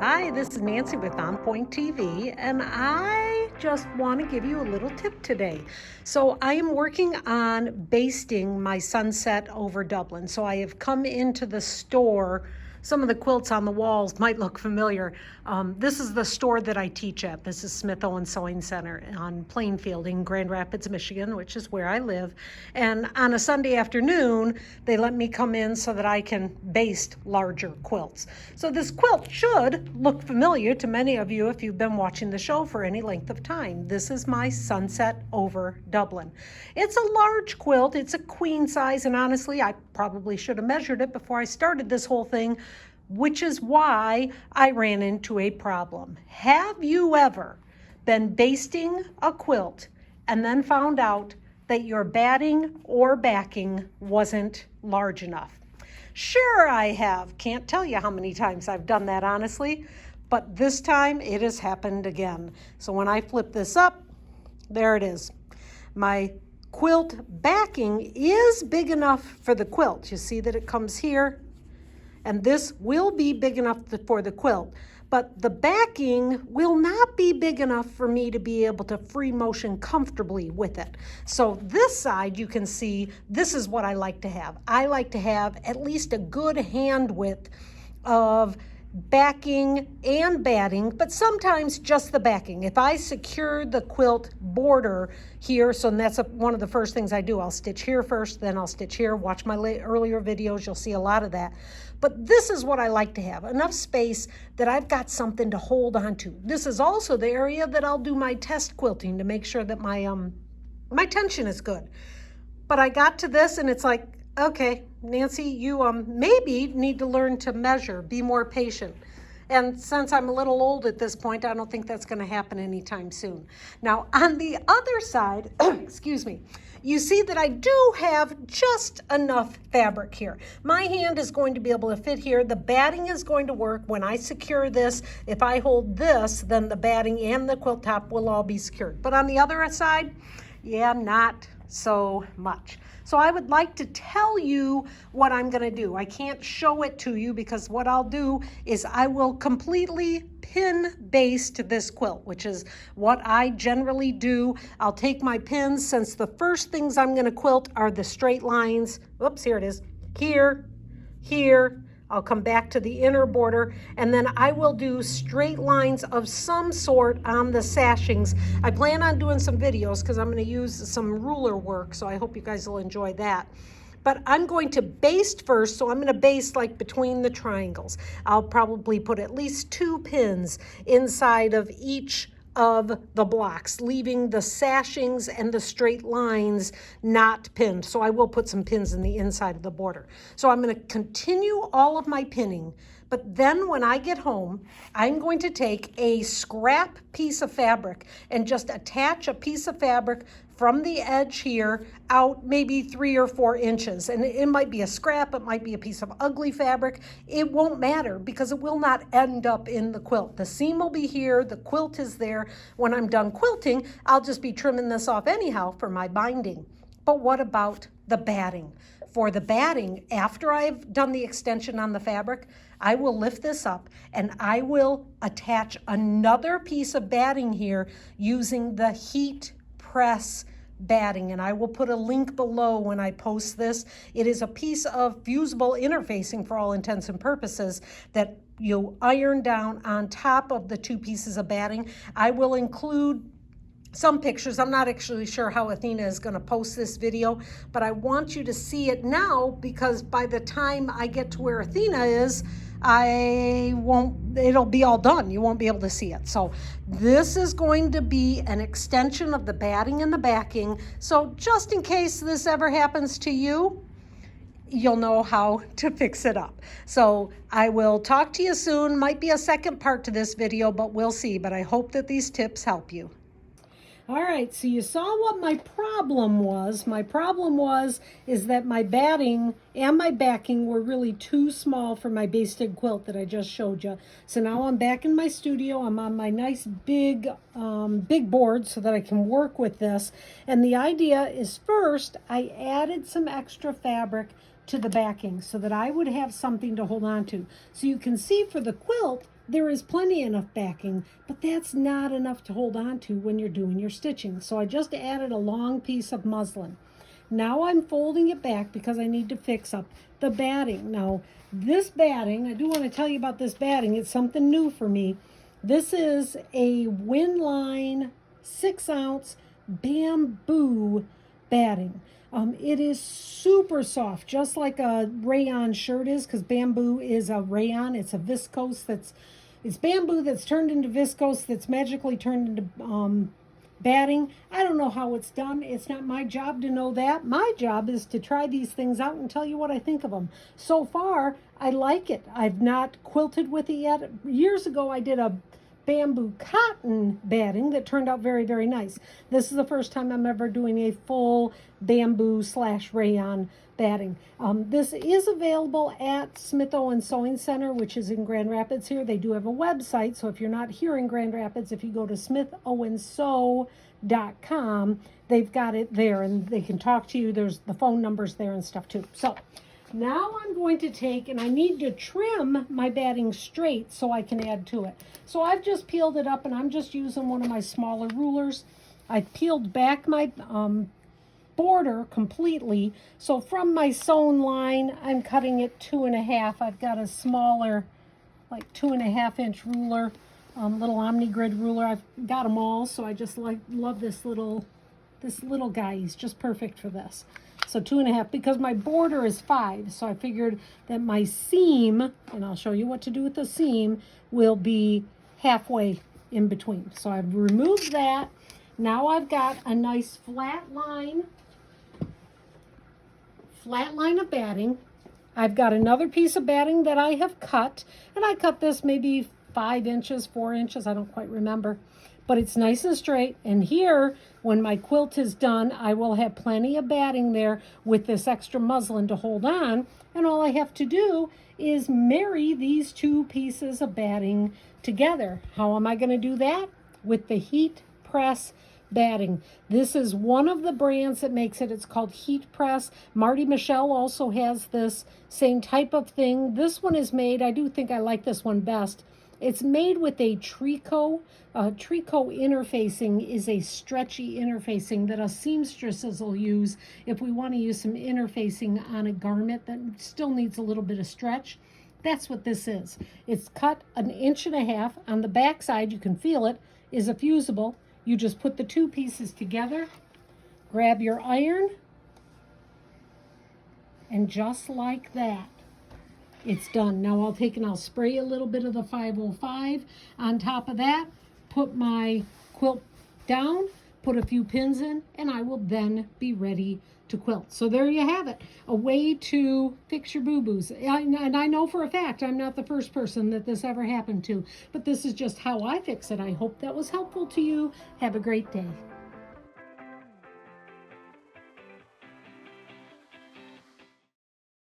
Hi, this is Nancy with On Point TV, and I just want to give you a little tip today. So I am working on basting my sunset over Dublin. So I have come into the store. Some of the quilts on the walls might look familiar. This is the store that I teach at. This is Smith Owen Sewing Center on Plainfield in Grand Rapids, Michigan, which is where I live. And on a Sunday afternoon, they let me come in so that I can baste larger quilts. So this quilt should look familiar to many of you if you've been watching the show for any length of time. This is my sunset over Dublin. It's a large quilt. It's a queen size, and honestly, I probably should have measured it before I started this whole thing, which is why I ran into a problem. Have you ever been basting a quilt and then found out that your batting or backing wasn't large enough? Sure, I have. Can't tell you how many times I've done that, honestly, but this time it has happened again. So when I flip this up, there it is. My quilt backing is big enough for the quilt. You see that it comes here, and this will be big enough for the quilt, but the backing will not be big enough for me to be able to free motion comfortably with it. So this side, you can see, this is what I like to have. I like to have at least a good hand width of backing and batting, but sometimes just the backing. If I secure the quilt border here, so that's one of the first things I do. I'll stitch here first, then I'll stitch here. Watch my earlier videos, you'll see a lot of that. But this is what I like to have, enough space that I've got something to hold on to. This is also the area that I'll do my test quilting to make sure that my tension is good. But I got to this and it's like, okay, Nancy, you maybe need to learn to measure, be more patient. And since I'm a little old at this point, I don't think that's going to happen anytime soon. Now, on the other side, excuse me, you see that I do have just enough fabric here. My hand is going to be able to fit here. The batting is going to work. When I secure this, if I hold this, then the batting and the quilt top will all be secured. But on the other side, yeah, not so much. So I would like to tell you what I'm going to do. I can't show it to you because what I'll do is I will completely pin baste this quilt, which is what I generally do. I'll take my pins, since the first things I'm going to quilt are the straight lines. Oops, here it is. Here, here. I'll come back to the inner border, and then I will do straight lines of some sort on the sashings. I plan on doing some videos because I'm going to use some ruler work, so I hope you guys will enjoy that. But I'm going to baste first, so I'm going to baste like between the triangles. I'll probably put at least 2 pins inside of each of the blocks, leaving the sashings and the straight lines not pinned. So I will put some pins in the inside of the border. So I'm going to continue all of my pinning, but then when I get home, I'm going to take a scrap piece of fabric and just attach a piece of fabric from the edge here out maybe 3 or 4 inches. And it might be a scrap, it might be a piece of ugly fabric. It won't matter because it will not end up in the quilt. The seam will be here, the quilt is there. When I'm done quilting, I'll just be trimming this off anyhow for my binding. But what about the batting? For the batting, after I've done the extension on the fabric, I will lift this up and I will attach another piece of batting here using the heat press batting, and I will put a link below when I post this. It is a piece of fusible interfacing for all intents and purposes that you iron down on top of the 2 pieces of batting. I will include some pictures. I'm not actually sure how Athena is going to post this video, but I want you to see it now because by the time I get to where Athena is, it'll be all done. You won't be able to see it. So this is going to be an extension of the batting and the backing. So just in case this ever happens to you, you'll know how to fix it up. So I will talk to you soon. Might be a second part to this video, but we'll see. But I hope that these tips help you. All right, so you saw what my problem was. My problem is that my batting and my backing were really too small for my basted quilt that I just showed you. So now I'm back in my studio. I'm on my nice big board so that I can work with this. And the idea is, first, I added some extra fabric to the backing so that I would have something to hold on to. So you can see for the quilt, there is plenty enough backing, but that's not enough to hold on to when you're doing your stitching. So I just added a long piece of muslin. Now I'm folding it back because I need to fix up the batting. Now this batting, I do want to tell you about this batting. It's something new for me. This is a Winline 6-ounce bamboo batting. It is super soft, just like a rayon shirt is, because bamboo is a rayon. It's a viscose it's bamboo that's turned into viscose that's magically turned into batting. I don't know how it's done. It's not my job to know that. My job is to try these things out and tell you what I think of them. So far, I like it. I've not quilted with it yet. Years ago, I did a bamboo cotton batting that turned out very, very nice. This is the first time I'm ever doing a full bamboo / rayon batting. This is available at Smith Owen Sewing Center, which is in Grand Rapids here. They do have a website, so if you're not here in Grand Rapids, if you go to smithowensew.com, they've got it there and they can talk to you. There's the phone numbers there and stuff too. So now I'm going to take, and I need to trim my batting straight so I can add to it. So I've just peeled it up and I'm just using one of my smaller rulers. I've peeled back my border completely. So from my sewn line, I'm cutting it 2.5. I've got a smaller, like 2.5-inch ruler, little OmniGrid ruler. I've got them all, so I just love this little guy. He's just perfect for this. So 2.5, because my border is 5. So I figured that my seam, and I'll show you what to do with the seam, will be halfway in between. So I've removed that. Now I've got a nice flat line of batting. I've got another piece of batting that I have cut, and I cut this maybe 5 inches, 4 inches, I don't quite remember, but it's nice and straight. And here, when my quilt is done, I will have plenty of batting there with this extra muslin to hold on, and all I have to do is marry these two pieces of batting together. How am I going to do that? With the heat press batting. This is one of the brands that makes it. It's called Heat Press. Marty Michelle also has this same type of thing. This one is made, I do think I like this one best. It's made with a tricot. Tricot interfacing is a stretchy interfacing that us seamstresses will use if we want to use some interfacing on a garment that still needs a little bit of stretch. That's what this is. It's cut 1.5 inches. On the back side, you can feel it, is a fusible. You just put the two pieces together, grab your iron, and just like that, it's done. Now I'll take and I'll spray a little bit of the 505 on top of that, put my quilt down, put a few pins in, and I will then be ready to quilt. So there you have it, a way to fix your boo-boos. And I know for a fact I'm not the first person that this ever happened to, but this is just how I fix it. I hope that was helpful to you. Have a great day.